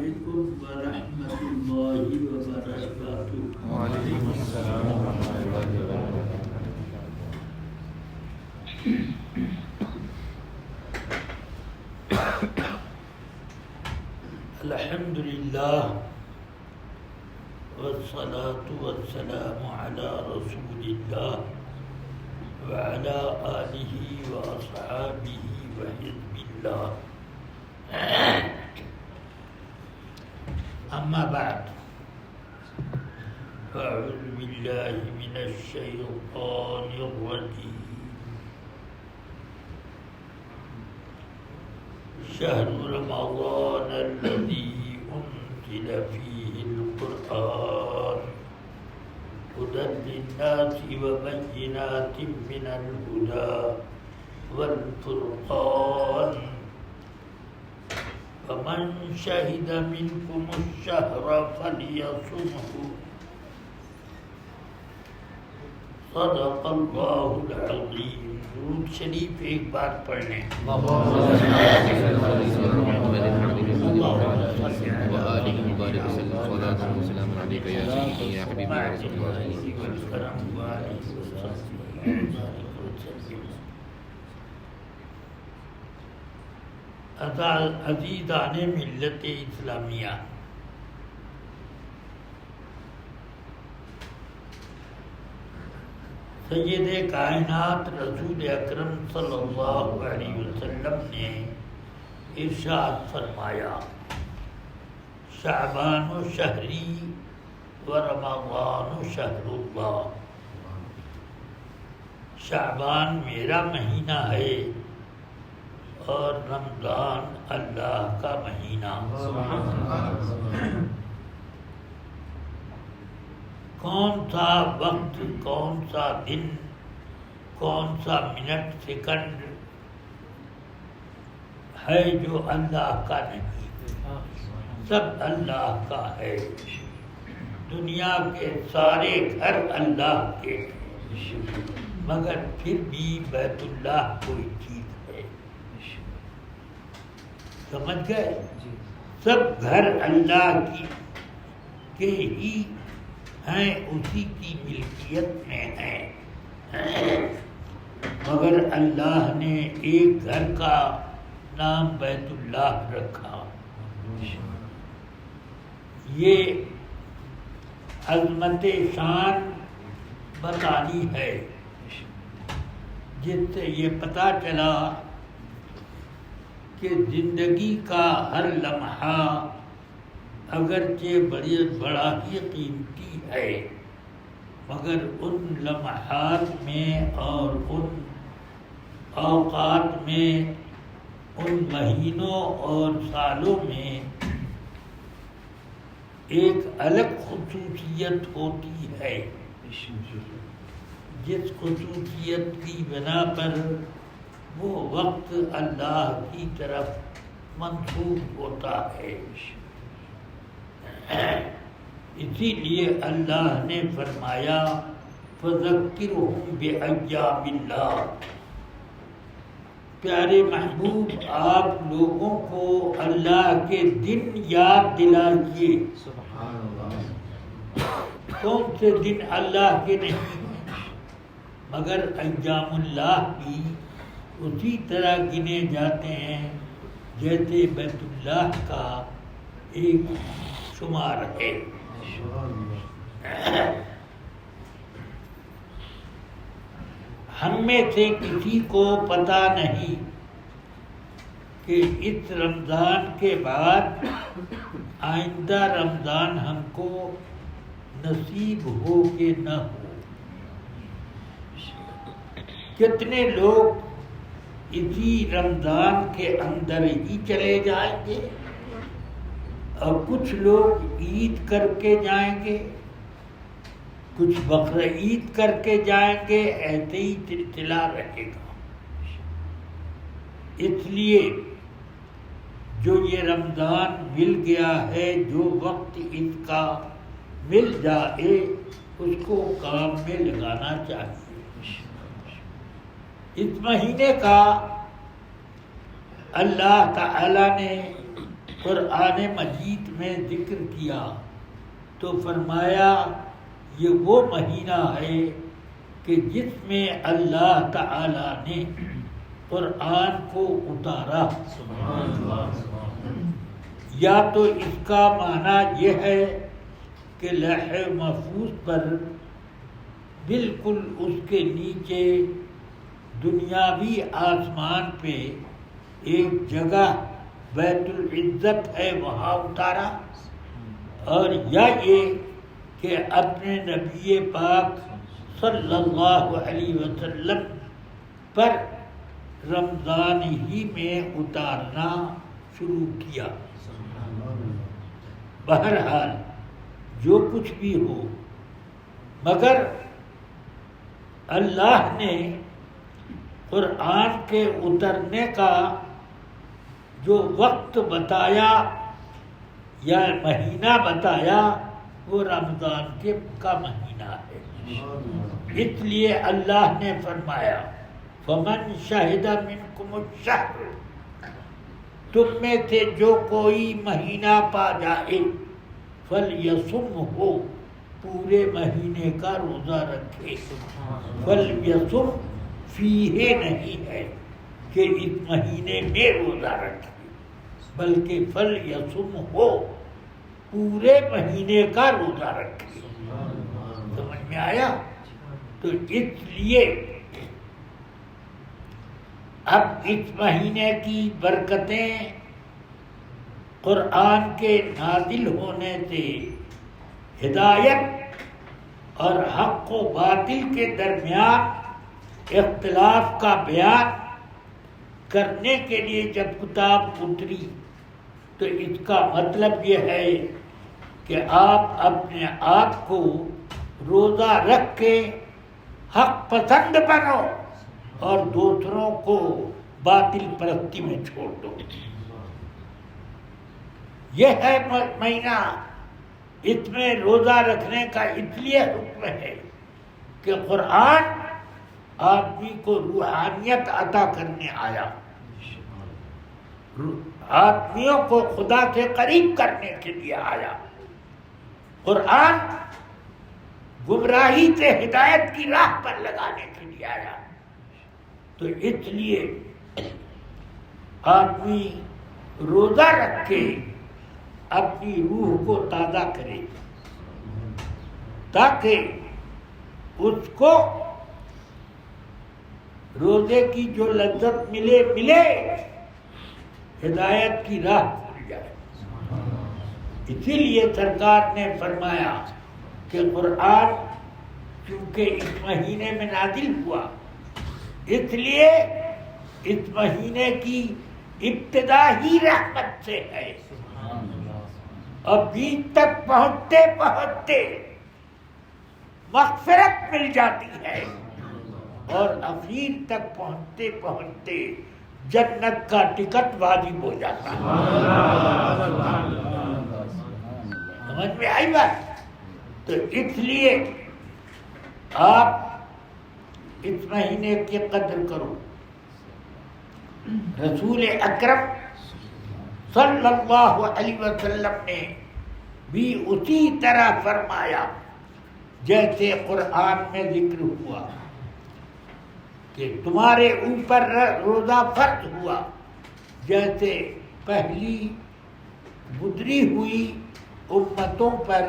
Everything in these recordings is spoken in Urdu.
علیکم ورحمۃ اللہ وبرکاتہ۔ وعلیکم السلام ورحمۃ اللہ وبرکاتہ۔ الحمدللہ والصلاة والسلام علی رسول اللہ وعلی آلہ واصحابہ وحزب اللہ، اما بعد، فاعوذ باللہ من الشیطان الرجیم۔ شهر رمضان الذي أنزل فيه القرآن هدى للناس وبينات من الهدى والفرقان فمن شهد منكم الشهر فليصمه صدق اللہ العظیم۔ درود شریف ایک بار پڑھ لیں۔ عزیزان ملت اسلامیہ، سید کائنات رسول اکرم صلی اللہ علیہ وسلم نے ارشاد فرمایا، شعبان شہری و رمضان شہر اللہ۔ شعبان میرا مہینہ ہے اور رمضان اللہ کا مہینہ۔ کون سا وقت، کون سا دن، کون سا منٹ سیکنڈ ہے جو اللہ کا نہیں؟ سب اللہ کا ہے۔ دنیا کے سارے گھر اللہ کے ہیں، مگر پھر بھی بیت اللہ کوئی چیز ہے۔ سمجھ گئے؟ سب گھر اللہ کے ہی ہیں، اسی کی ملکیت میں ہیں، مگر اللہ نے ایک گھر کا نام بیت اللہ رکھا۔ یہ عظمت شان بتانی ہے، جس سے یہ پتہ چلا کہ زندگی کا ہر لمحہ اگرچہ بڑا ہی قیمتی ہے، مگر ان لمحات میں اور ان اوقات میں، ان مہینوں اور سالوں میں ایک الگ خصوصیت ہوتی ہے، جس خصوصیت کی بنا پر وہ وقت اللہ کی طرف منسوب ہوتا ہے۔ اسی لیے اللہ نے فرمایا، فَذَكِّرْهُمْ بِأَيَّامِ اللَّهِ۔ پیارے محبوب، آپ لوگوں کو اللہ کے دن یاد دلائیے۔ کون سے دن اللہ کے نہیں ہیں، مگر ایام اللہ بھی اسی طرح گنے جاتے ہیں جیسے بیت اللہ کا ایک شمار ہے۔ ہم میں سے کسی کو پتہ نہیں کہ اس رمضان کے بعد آئندہ رمضان ہم کو نصیب ہو کہ نہ ہو۔ کتنے لوگ اسی رمضان کے اندر ہی چلے جائیں گے اور کچھ لوگ عید کر کے جائیں گے، کچھ بقرعید کر کے جائیں گے، ایسے ہی سلسلہ رہے گا۔ اس لیے جو یہ رمضان مل گیا ہے، جو وقت اس کا مل جائے، اس کو کام میں لگانا چاہیے۔ اس مہینے کا اللہ تعالی نے قرآن مجید میں ذکر کیا تو فرمایا یہ وہ مہینہ ہے کہ جس میں اللہ تعالی نے قرآن کو اتارا۔ یا تو اس کا معنی یہ ہے کہ لوح محفوظ پر بالکل اس کے نیچے دنیاوی آسمان پہ ایک جگہ بیت العزت ہے، وہاں اتارا، اور یا یہ کہ اپنے نبی پاک صلی اللہ علیہ وسلم پر رمضان ہی میں اتارنا شروع کیا۔ بہرحال جو کچھ بھی ہو، مگر اللہ نے قرآن کے اترنے کا جو وقت بتایا یا مہینہ بتایا وہ رمضان کا مہینہ ہے۔ اس لیے اللہ نے فرمایا فَمَنْ شَهِدَ مِنْكُمُ الشَّهْرَ، تم میں سے جو کوئی مہینہ پا جائے فَلْيَصُمْهُ، پورے مہینے کا روزہ رکھے۔ فَلْيَصُمْ فِيهِ نہیں ہے کہ اس مہینے میں روزہ رکھے، بلکہ فَلْيَصُمْهُ، پورے مہینے کا روزہ رکھے۔ سمجھ میں آیا؟ تو اس لیے اب اس مہینے کی برکتیں قرآن کے نازل ہونے سے ہدایت اور حق و باطل کے درمیان اختلاف کا بیان کرنے کے لیے جب کتاب اتری تو اس کا مطلب یہ ہے کہ آپ اپنے آپ کو روزہ رکھ کے حق پسند بنو اور دوسروں کو باطل پرستی میں چھوڑ دو۔ یہ ہے مہینہ، اس میں روزہ رکھنے کا اس لیے حکم ہے کہ قرآن آدمی کو روحانیت عطا کرنے آیا، آدمیوں کو خدا سے قریب کرنے کے لیے آیا۔ قرآن گمراہی سے ہدایت کی راہ پر لگانے کے لیے آیا۔ تو اس لیے آدمی روزہ رکھ کے اپنی روح کو تازہ کرے تاکہ اس کو روزے کی جو لذت ملے ہدایت کی راہ کھل جائے۔ اسی لیے سرکار نے فرمایا کہ قرآن چونکہ اس مہینے میں نازل ہوا، اس لیے اس مہینے کی ابتدا ہی رحمت سے ہے، اور بیچ تک پہنچتے پہنچتے مغفرت مل جاتی ہے، اور اخیر تک پہنچتے پہنچتے جنت کا ٹکٹ واجب ہو جاتا ہے۔ سمجھ میں آئی بات؟ تو اس لیے آپ اس مہینے کی قدر کرو۔ رسول اکرم صلی اللہ علیہ وسلم نے بھی اسی طرح فرمایا جیسے قرآن میں ذکر ہوا کہ تمہارے اوپر روزہ فرض ہوا، جیسے پہلی گزری ہوئی امتوں پر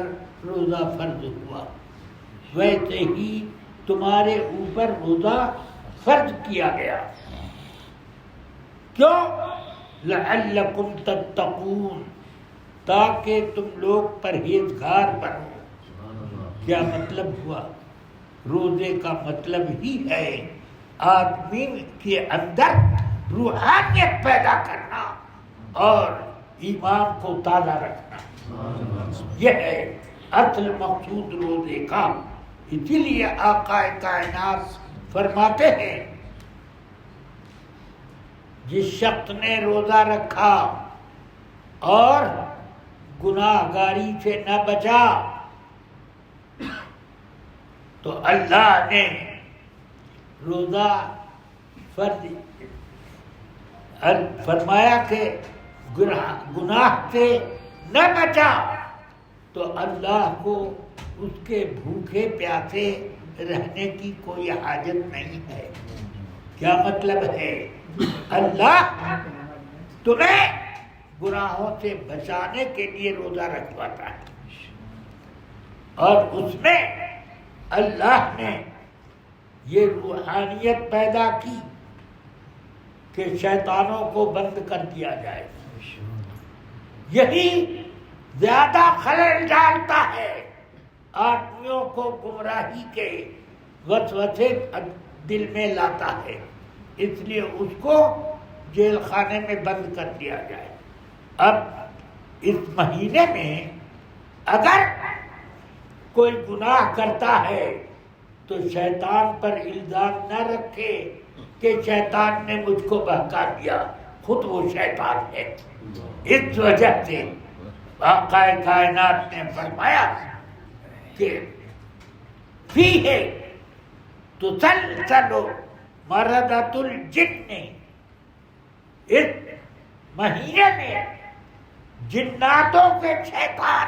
روزہ فرض ہوا، ویسے ہی تمہارے اوپر روزہ فرض کیا گیا۔ کیوں؟ لعلکم تتقون، تاکہ تم لوگ پرہیزگار بنو۔ کیا مطلب ہوا؟ روزے کا مطلب ہی ہے آدمی کے اندر روحانیت پیدا کرنا اور ایمان کو تازہ رکھنا، یہ ہے اصل مقصود روزے کا۔ اسی لیے آقا کائنات فرماتے ہیں جس شخص نے روزہ رکھا اور گناہ گاری سے نہ بچا تو اللہ نے روزہ فرض فرمایا کہ گناہ سے نہ بچا تو اللہ کو اس کے بھوکے پیاسے رہنے کی کوئی حاجت نہیں ہے۔ کیا مطلب ہے؟ اللہ تمہیں گناہوں سے بچانے کے لیے روزہ رکھواتا ہے، اور اس میں اللہ نے یہ روحانیت پیدا کی کہ شیطانوں کو بند کر دیا جائے۔ یہی زیادہ خلل ڈالتا ہے، آدمیوں کو گمراہی کے وسوسے دل میں لاتا ہے، اس لیے اس کو جیل خانے میں بند کر دیا جائے۔ اب اس مہینے میں اگر کوئی گناہ کرتا ہے تو شیطان پر الزام نہ رکھے کہ شیطان نے مجھ کو بہکا دیا، خود وہ شیطان ہے۔ اس وجہ سے آقا کائنات نے فرمایا کہ فیہ تسلسل مردۃ الجن، اس مہینے میں جناتوں کے شیطان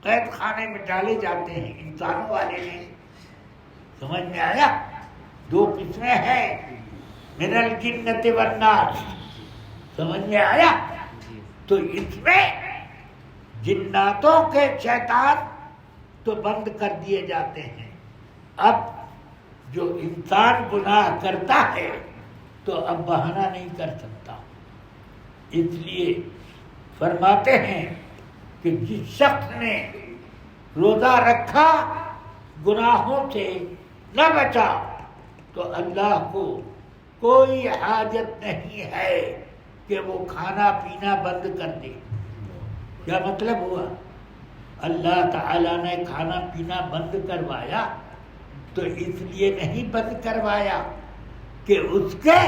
قید خانے میں ڈالے جاتے ہیں، انسانوں والے نہیں۔ سمجھ میں آیا؟ دو قسمیں ہیں، من الجنۃ والناس، سمجھ میں آیا؟ تو اس میں جناتوں کے شیطان تو بند کر دیے جاتے ہیں۔ اب جو انسان گناہ کرتا ہے تو اب بہانہ نہیں کر سکتا، اس لیے فرماتے ہیں کہ جس شخص نے روزہ رکھا گناہوں سے نہ بچا تو اللہ کو کوئی حاجت نہیں ہے کہ وہ کھانا پینا بند کر دے۔ کیا مطلب ہوا؟ اللہ تعالیٰ نے کھانا پینا بند کروایا تو اس لیے نہیں بند کروایا کہ اس کے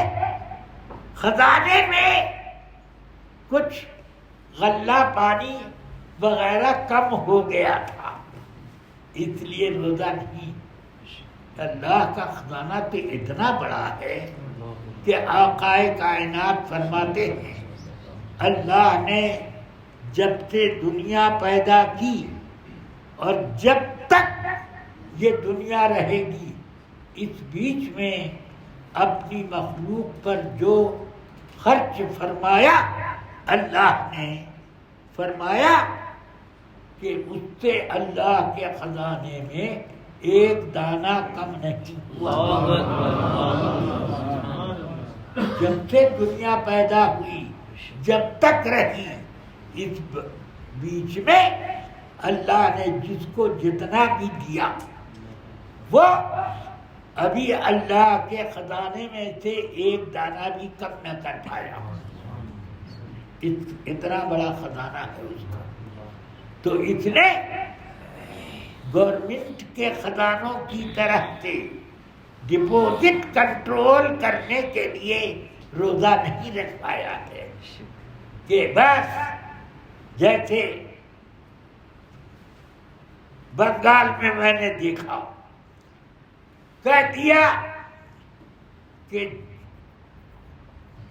خزانے میں کچھ غلہ پانی وغیرہ کم ہو گیا تھا، اس لیے روزہ نہیں۔ اللہ کا خزانہ تو اتنا بڑا ہے کہ آقا کائنات فرماتے ہیں اللہ نے جب سے دنیا پیدا کی اور جب تک یہ دنیا رہے گی، اس بیچ میں اپنی مخلوق پر جو خرچ فرمایا، اللہ نے فرمایا کہ اس سے اللہ کے خزانے میں ایک دانہ کم نہیں ہوا۔ جب سے دنیا پیدا ہوئی جب تک رہی، اس بیچ میں اللہ نے جس کو جتنا بھی دیا وہ ابھی اللہ کے خزانے میں سے ایک دانہ بھی کم نہ کر پایا۔ اتنا بڑا خزانہ ہے اس کا۔ تو اس نے گورنمنٹ کے خزانوں کی طرح سے ڈپوزٹ کنٹرول کرنے کے لیے روزہ نہیں رکھوایا ہے کہ بس جیسے بنگال میں میں نے دیکھا، کہہ دیا کہ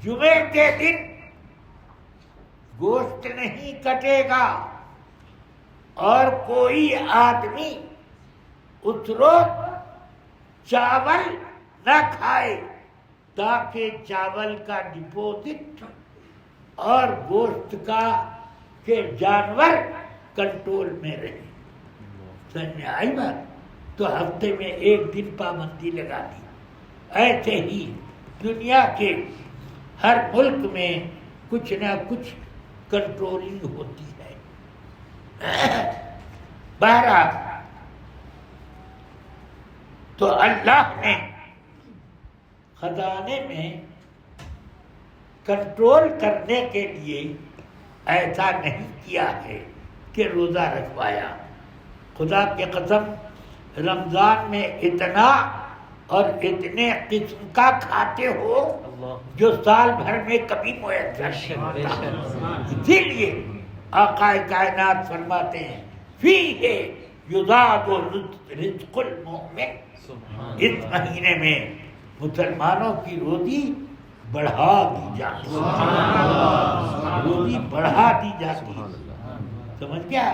جمعے کے دن گوشت نہیں کٹے گا اور کوئی آدمی اس روز چاول نہ کھائے تاکہ چاول کا ڈپوزٹ اور گوشت کا کہ جانور کنٹرول میں رہے۔ سمجھ میں آئی بات؟ تو ہفتے میں ایک دن پابندی لگا دی۔ ایسے ہی دنیا کے ہر ملک میں کچھ نہ کچھ کنٹرولنگ ہوتی ہے۔ بہرحال تو اللہ نے خزانے میں کنٹرول کرنے کے لیے ایسا نہیں کیا ہے کہ روزہ رکھوایا۔ خدا کی قسم رمضان میں اتنا اور اتنے قسم کا کھاتے ہو جو سال بھر میں کبھی میسر نہیں ہوتا۔ اسی لیے آقا کائنات فرماتے ہیں فیہ یزاد رزق المؤمن، اس مہینے میں مسلمانوں کی روزی بڑھا دی جاتی ہے، روزی بڑھا دی جاتی ہے. سمجھ گیا؟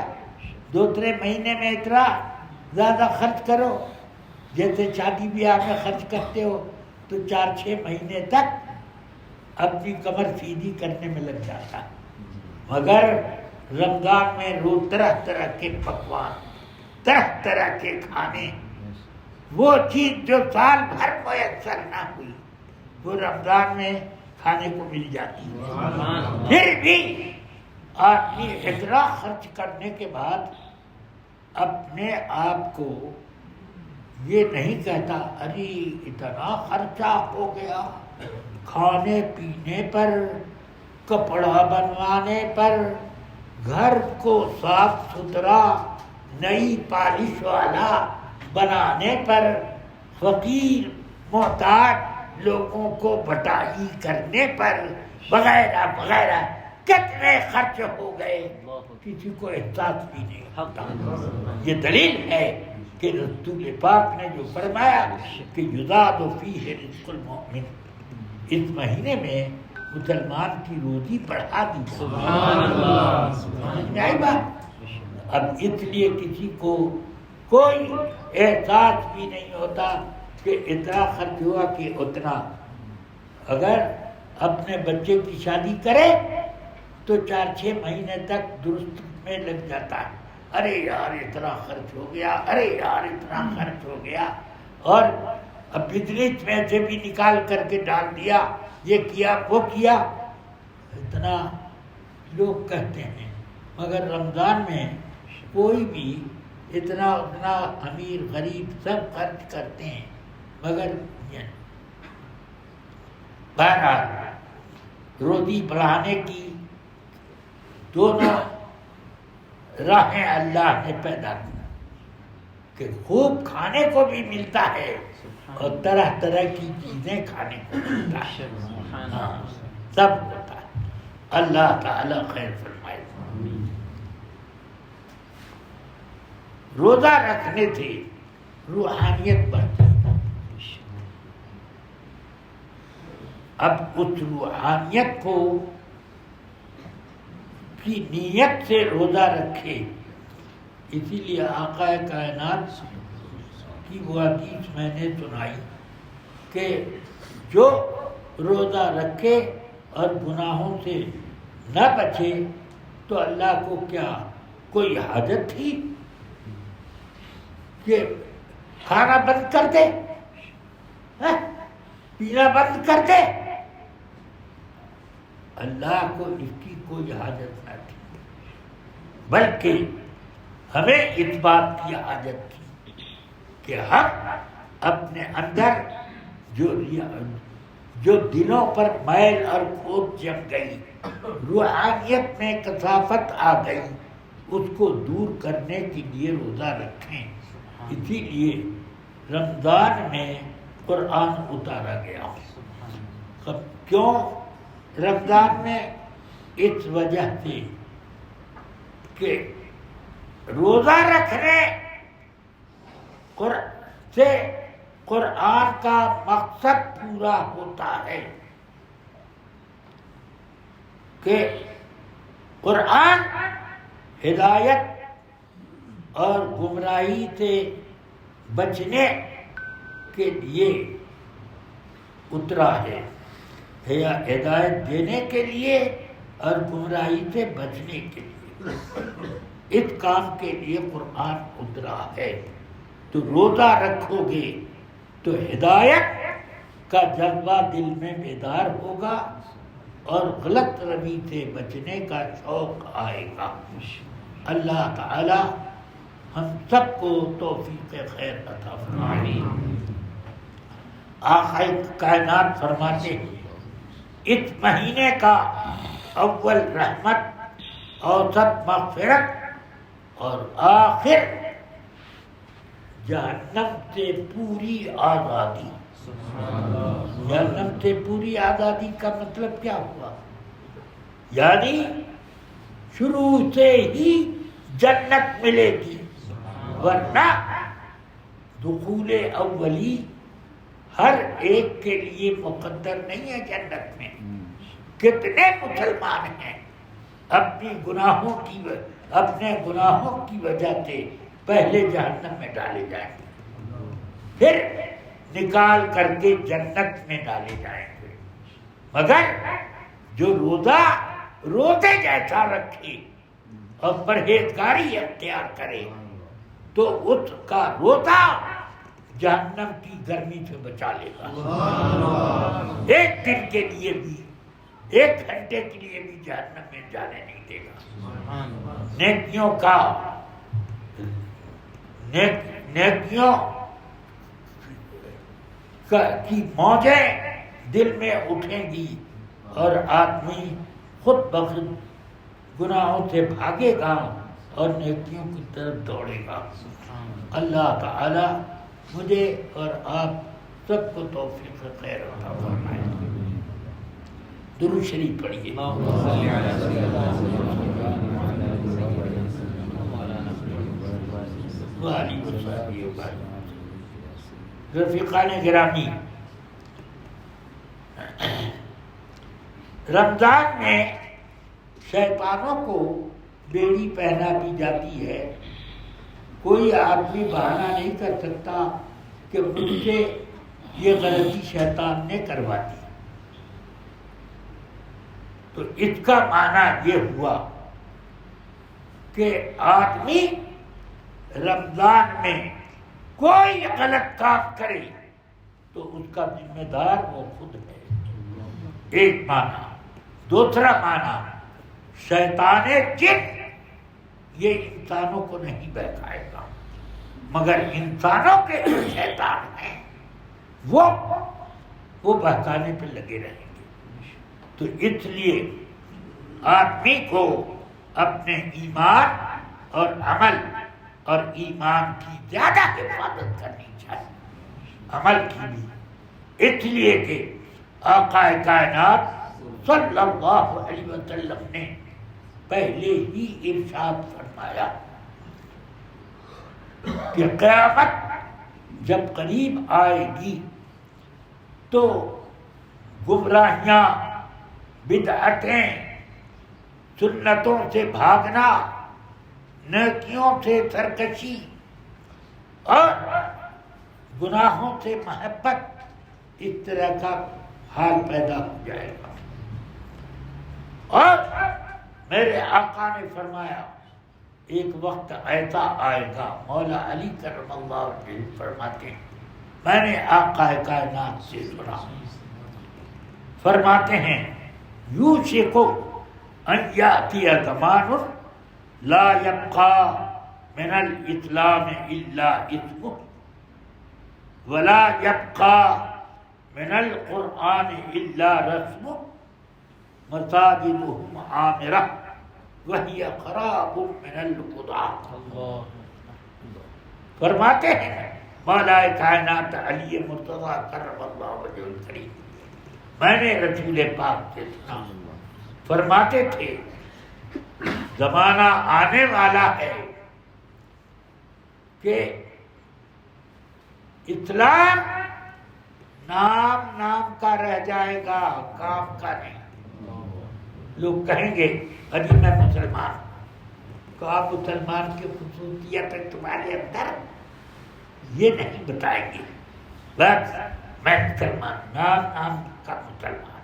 2-3 مہینے میں اتنا زیادہ خرچ کرو، جیسے شادی بیاہ میں خرچ کرتے ہو، تو 4-6 مہینے تک اپنی کمر سیدھی کرنے میں لگ جاتا. مگر رمضان میں روز طرح طرح کے پکوان، طرح طرح کے کھانے، وہ چیز جو سال بھر میسر نہ ہوئی وہ رمضان میں کھانے کو مل جاتی ہے. پھر بھی آدمی اتنا خرچ کرنے کے بعد اپنے آپ کو یہ نہیں کہتا ارے اتنا خرچہ ہو گیا کھانے پینے پر، کپڑا بنوانے پر، گھر کو صاف ستھرا نئی پالش والا بنانے پر، فقیر محتاج لوگوں کو بٹائی کرنے پر، وغیرہ وغیرہ کتنے خرچ ہو گئے کسی کو احساس بھی نہیں ہوتا. یہ دلیل ہے کہ رسول پاک نے جو فرمایا کہ یزاد فیہ رزق المؤمن، اس مہینے میں مسلمان کی روزی بڑھا دی. سبحان اللہ. سمجھ میں آئی بات؟ اب اس لیے کسی کو کوئی احساس بھی نہیں ہوتا کہ اتنا خرچ ہوا کہ اتنا. اگر اپنے بچے کی شادی کرے تو 4-6 مہینے تک درست میں لگ جاتا ہے. ارے یار اتنا خرچ ہو گیا، ارے یار اتنا خرچ ہو گیا، اور اب بزنس میں سے بھی نکال کر کے ڈال دیا، یہ کیا وہ کیا، اتنا لوگ کہتے ہیں. مگر رمضان میں کوئی بھی اتنا امیر غریب سب خرچ کرتے ہیں. مگر بہرحال روزی بڑھانے کی دونوں راہیں اللہ نے پیدا کی کہ خوب کھانے کو بھی ملتا ہے اور طرح طرح کی چیزیں کھانے کو ملتا ہے. ہاں سب ہوتا ہے. اللہ تعالی خیر فرمائے. روزہ رکھنے سے روحانیت بڑھتی ہے. اب اس روحانیت کو کی نیت سے روزہ رکھے. اسی لیے آقا کائنات کی وہ حدیث میں نے سنائی کہ جو روزہ رکھے اور گناہوں سے نہ بچے تو اللہ کو کیا کوئی حاجت تھی کہ کھانا بند کر دے، پینا بند کر دے؟ اللہ کو اس کی کوئی حاجت نہ تھی، بلکہ ہمیں اس بات کی حاجت تھی کہ ہم اپنے اندر جو دلوں پر میل اور کھوٹ جم گئی، روحانیت میں کثافت آ گئی، اس کو دور کرنے کے لیے روزہ رکھیں. اسی لیے رمضان میں قرآن اتارا گیا. کیوں رمضان میں؟ اس وجہ سے کہ روزہ رکھنے سے قرآن کا مقصد پورا ہوتا ہے کہ قرآن ہدایت اور گمراہی سے بچنے کے لیے اترا ہے، ہدایت دینے کے لیے اور گمراہی سے بچنے کے لیے. اس کام کے لیے قرآن اترا ہے. تو روزہ رکھو گے تو ہدایت کا جذبہ دل میں بیدار ہوگا اور غلط روی سے بچنے کا شوق آئے گا. اللہ تعالی ہم سب کو توفیق خیر عطا فرمائے. آقا کائنات فرماتے ہیں اس مہینے کا اول رحمت، اوسط مغفرت اور آخر جہنم سے پوری آزادی. جہنم سے پوری آزادی کا مطلب کیا ہوا؟ یعنی شروع سے ہی جنت ملے گی، ورنہ دخول اولی ہر ایک کے لیے مقدر نہیں ہے جنت میں. کتنے مسلمان ہیں اپنے گناہوں کی وجہ سے پہلے جہنم میں ڈالے جائیں گے، پھر نکال کر کے جنت میں ڈالے جائیں گے. مگر جو روزے جیسا رکھے اور پرہیزگاری اختیار کرے تو اس کا روزہ جہنم کی گرمی سے بچا لے گا. ایک دن کے لیے بھی، ایک گھنٹے کے لیے بھی جہنم میں جانے نہیں دے گا. نیکیوں کی موجیں دل میں اٹھیں گی اور آدمی خود بخود گناہوں سے بھاگے گا اور نیکیوں کی طرف دوڑے گا. اللہ تعالی مجھے اور آپ سب کو توفیق خیر عطا فرمائے. درود شریف پڑھیے. رفیقان گرامی، رمضان میں شیطانوں کو بیڑی پہنا دی جاتی ہے. کوئی آدمی بہانہ نہیں کر سکتا کہ مجھ سے یہ غلطی شیطان نے کروا دی. تو اس کا معنی یہ ہوا کہ آدمی رمضان میں کوئی غلط کام کرے تو اس کا ذمہ دار وہ خود ہے. ایک معنی. دوسرا معنی، شیطان جن یہ انسانوں کو نہیں بہکائے گا، مگر انسانوں کے جو شیطان ہیں وہ بہکانے پہ لگے رہیں گے. تو اس لیے آدمی کو اپنے ایمان اور عمل اور ایمان کی زیادہ حفاظت کرنی چاہیے، عمل کی بھی. اس لیے کہ آقا کائنات صلی اللہ علیہ وسلم نے پہلے ہی ارشاد فرمایا کہ قیامت جب قریب آئے گی تو گمراہیاں، بدعتیں، سنتوں سے بھاگنا، نیکیوں سے سرکشی اور گناہوں سے محبت، اس طرح کا حال پیدا ہو جائے گا. اور میرے آقا نے فرمایا ایک وقت ایسا آئے گا، مولا علی کرم اللہ وجہ فرماتے ہیں، میں نے آقا کائنات سے سنا، فرماتے ہیں یوشک ان یاتی زمان لا یبقى من الاسلام الا اسمه ولا يبقى من القرآن الا رسمه مساجدهم عامرة وهي خراب من القضاة. فرماتے ہیں مولا کائنات علی مرتضیٰ کرم اللہ وجہہ الکریم، میں نے رسول پاک سے سنا، فرماتے تھے زمانہ آنے والا ہے کہ اسلام نام کا رہ جائے گا، کام کا نہیں. لوگ کہیں گے ابھی میں مسلمان ہوں، تو آپ مسلمان کی خصوصیت تمہارے اندر یہ نہیں بتائیں گے، بس میں مسلمان، نام کا مسلمان.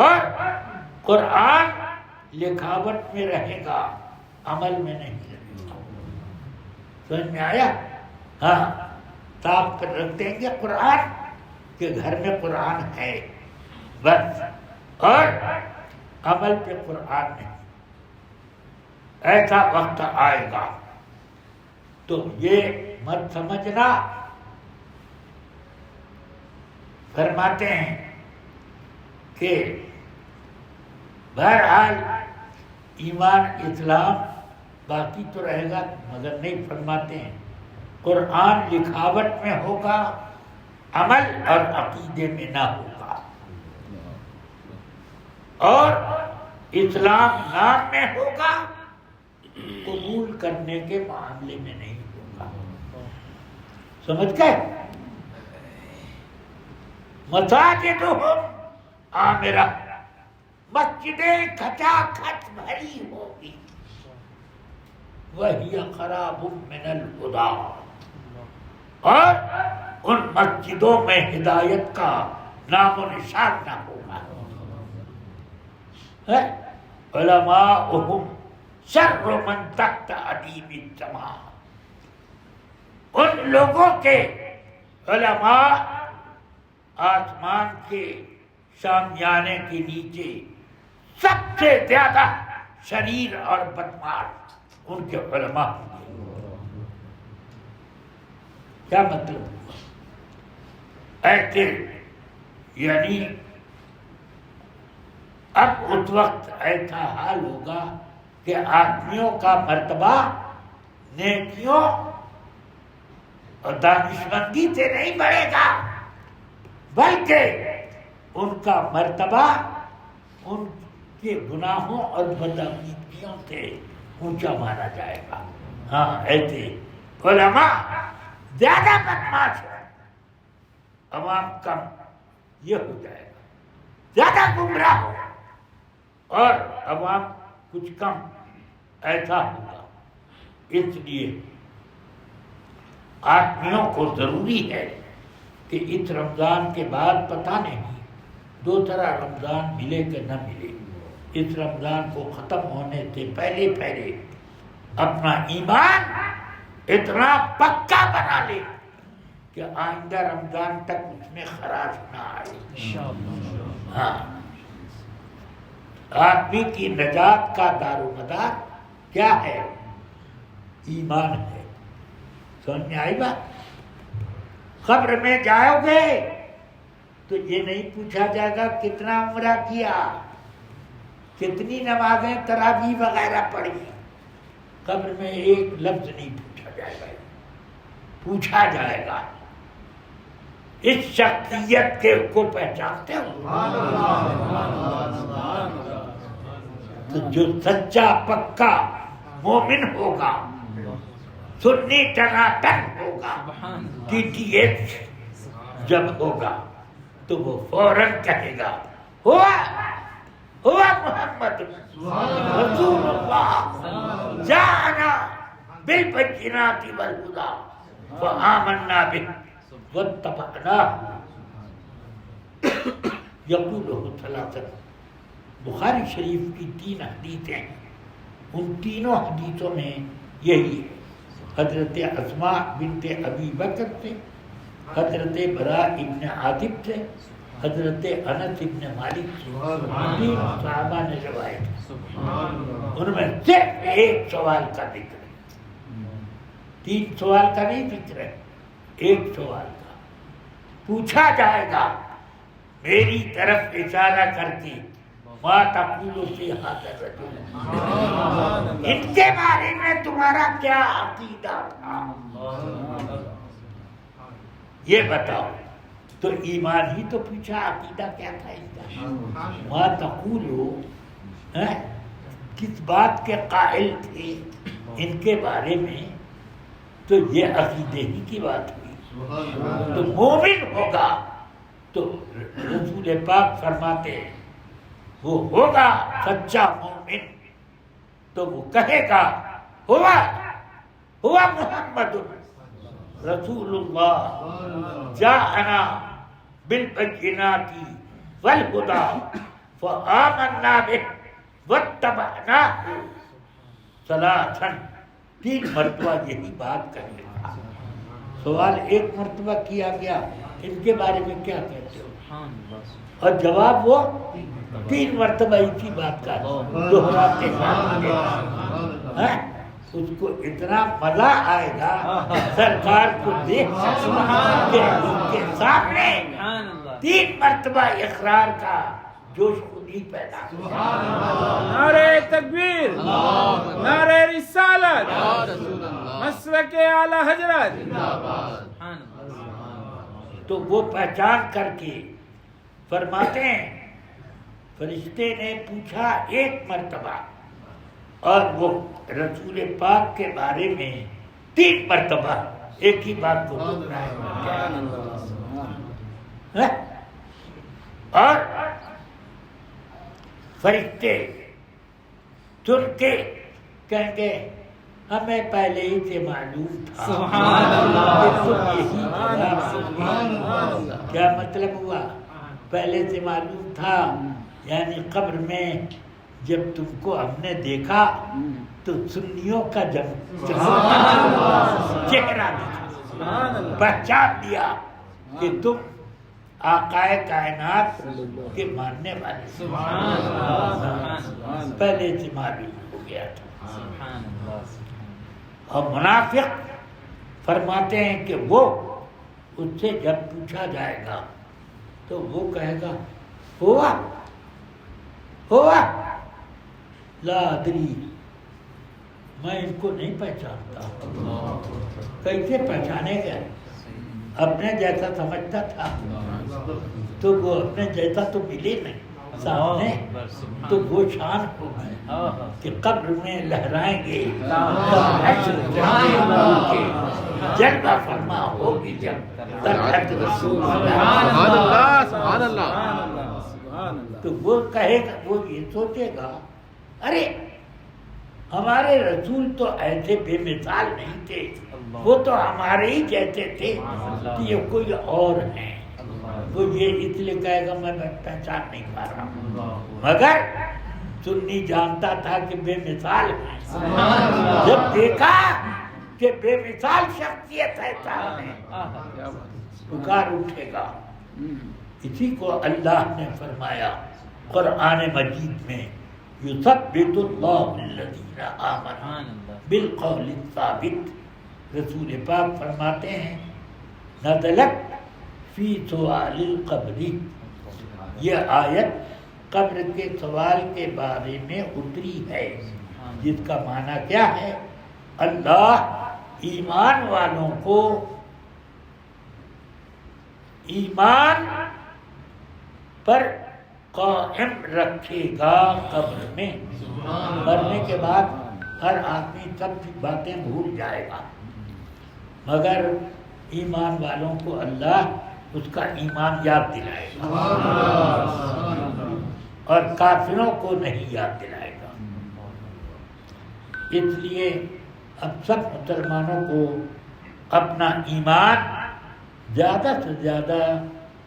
اور قرآن لکھاوٹ میں رہے گا، عمل میں نہیں رہے گا. سمجھ میں آیا؟ ہاں، صاف کر رکھ دیں گے قرآن کہ گھر میں قرآن ہے بس، اور عمل پہ قرآن نہیں. ایسا وقت آئے گا تو یہ مت سمجھنا. فرماتے ہیں کہ بہرحال ایمان اسلام باقی تو رہے گا، مگر نہیں. فرماتے ہیں قرآن لکھاوٹ میں ہوگا، عمل اور عقیدے میں نہ ہوگا، اور اسلام نام میں ہوگا، قبول کرنے کے معاملے میں نہیں ہوگا. سمجھ گئے؟ مساجدہم عامرہ، مسجدیں کھچا کھچ بھری ہوگی، وہی خراب من الہدی، اور ان مسجدوں میں ہدایت کا نام و نشان نہ ہوگا۔ علماؤہم شر من تحت ادیم السماء، ان لوگوں کے علماء آسمان کے شامیانے کے نیچے سب سے زیادہ شریر اور بدماش ان کے علماء ہیں۔ کیا مطلب ہوا؟ ایسے یعنی اب اس وقت ایسا حال ہوگا کہ آدمیوں کا مرتبہ نیکیوں اور دانشمندی سے نہیں بڑھے گا، بلکہ ان کا مرتبہ ان کے گناہوں اور بدعقیدگیوں سے اونچا مانا جائے گا۔ ہاں، ایسے علماء زیادہ بدماش ہے، عوام کم، یہ ہو جائے گا، زیادہ گمراہ ہو اور عوام کچھ کم، ایسا ہوگا۔ اس لیے آدمیوں کو ضروری ہے کہ اس رمضان کے بعد پتہ نہیں دوسرا رمضان ملے کہ نہ ملے، اس رمضان کو ختم ہونے سے پہلے پہلے اپنا ایمان اتنا پکا بنا لے کہ آئندہ رمضان تک اس میں خراش نہ آئے۔ ہاں، آدمی کی نجات کا دار و مدار کیا ہے؟ ایمان ہے۔ سمجھ میں آئی بات؟ قبر میں جاؤ گے تو یہ نہیں پوچھا جائے گا کتنا عمرہ کیا، کتنی نمازیں تراویح وغیرہ پڑھی، قبر میں ایک لفظ نہیں پوچھا جائے گا، پوچھا جائے گا اس شخصیت کے کو پہچانتے ہو؟ تو جو سچا پکا مومن ہوگا، سنی ٹناٹن ہوگا، ٹی ٹی ایچ جب ہوگا تو وہ فوراً کہے گا ہوا محمد رسول اللہ جاءنا بالبینات والہدی فآمنا به واتبعناه۔ یقول ثلاثہ، بخاری شریف کی 3 حدیثیں ہیں، ان تینوں حدیثوں میں یہی ہے۔ حضرت اسماء بنت ابی بکر سے، حضرت براء ابن عازب سے، حضرت انس ابن مالک سے، 3 صحابہ نے روایت کی۔ ان میں صرف ایک سوال کا ذکر ہے، 3 سوال کا نہیں ذکر ہے، ایک سوال کا۔ پوچھا جائے گا میری طرف اشارہ کر کے، ما تقول فی ھذا الرجل، ان کے بارے میں تمہارا کیا عقیدہ تھا، یہ بتاؤ۔ تو ایمان ہی تو پوچھا، عقیدہ کیا تھا ان کا؟ ما تقول، کس بات کے قائل تھے ان کے بارے میں، تو یہ عقیدے ہی کی بات ہوئی۔ تو مومن ہوگا تو رسول پاک فرماتے ہیں وہ ہوگا سچا مومن تو وہ کہے گا ہوا محمد رسول اللہ جاءنا بالبینات والہدی فآمنا به واتبعناہ۔ ثلاثا، 3 مرتبہ یہی بات کہے گا۔ سوال 1 مرتبہ کیا گیا ان کے بارے میں کیا کہتے ہو، اور جواب وہ 3 مرتبہ اسی بات کا دہراتے ہیں۔ اس کو اتنا مزہ آئے گا سرکار کو دیکھ کہ ان کے سامنے 3 مرتبہ اقرار کا جوش خود ہی پیدا ہوا۔ نعرہ تکبیر، نعرہ رسالت، مسلک اعلی حضرت۔ تو وہ پہچان کر کے فرماتے ہیں فرشتے نے پوچھا 1 مرتبہ، اور وہ رسول پاک کے بارے میں 3 مرتبہ ایک ہی بات کو دہرایا۔ اور فرشتے سن کے کہیں گے ہمیں پہلے ہی سے معلوم تھا سبحان اللہ کہ تم یہی سبحان اللہ کیا مطلب ہوا پہلے سے معلوم تھا یعنی قبر میں جب تم کو ہم نے دیکھا تو سنیوں کا چہرہ دکھا پہچان دیا کہ تم آقائے کائنات کے ماننے والے سبحان اللہ پہلے سے معلوم ہو گیا تھا اور منافق فرماتے ہیں کہ وہ اس سے جب پوچھا جائے گا تو وہ کہے گا ہوا لا ادری میں ان کو نہیں پہچانتا کیسے پہچانے گا اپنے جیسا سمجھتا تھا تو وہ اپنے جیسا تو ملے نہیں سامنے تو وہ شان ہو گئے کہ قبر میں لہرائیں گے جلوہ فرما ہوگی جب طلعت رسول سبحان اللہ تو وہ کہے گا وہ یہ سوچے گا ارے ہمارے رسول تو ایسے بے مثال نہیں تھے وہ تو ہمارے ہی جیسے تھے کہ یہ کوئی اور ہیں وہ یہ اس لیے کہے گا میں پہچان نہیں پا رہا ہوں مگر سنی جانتا تھا کہ بے مثال ہے جب دیکھا کہ بے مثال شخصیت ہے سامنے پکار اٹھے گا اسی کو اللہ نے فرمایا قرآن مجید میں یثبت اللہ الذین آمنوا بالقول الثابت رسول پاک فرماتے ہیں نزلت فی سؤال القبر یہ آیت قبر کے سوال کے بارے میں اتری ہے جس کا معنی کیا ہے اللہ ایمان والوں کو ایمان پر قائم رکھے گا قبر میں مرنے کے بعد ہر آدمی سب باتیں بھول جائے گا مگر ایمان والوں کو اللہ اس کا ایمان یاد دلائے گا اور کافروں کو نہیں یاد دلائے گا اس لیے اب سب مسلمانوں کو اپنا ایمان زیادہ سے زیادہ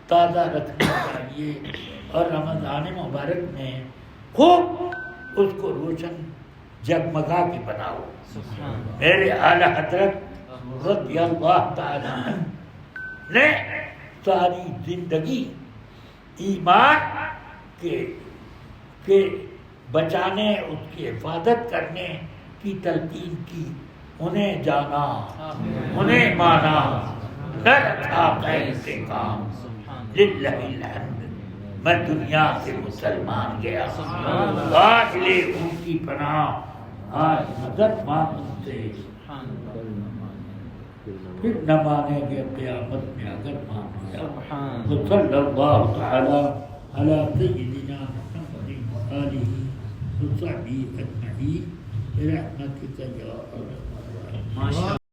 تازہ رکھنا چاہیے اور رمضان مبارک میں خوب اس کو روشن جگمگا کے بناؤ میرے اعلیٰ حضرت رضی اللہ تعالیٰ عنہ نے ساری زندگی ایمان کے بچانے اس کی حفاظت کرنے کی تلقین کی انہیں جانا انہیں مانا نہ رکھا غیر سے کام للہ الحمد میں دنیا سے مسلمان گیا آج لے ان کی پناہ آج مدد مانگ ان سے پھر نہ مانیں گے قیامت میں اگر مان لیا صلی اللہ تعالی علی سیدنا محمد وآلہ وصحبہ اجمعین برحمتک یا ارحم الراحمین.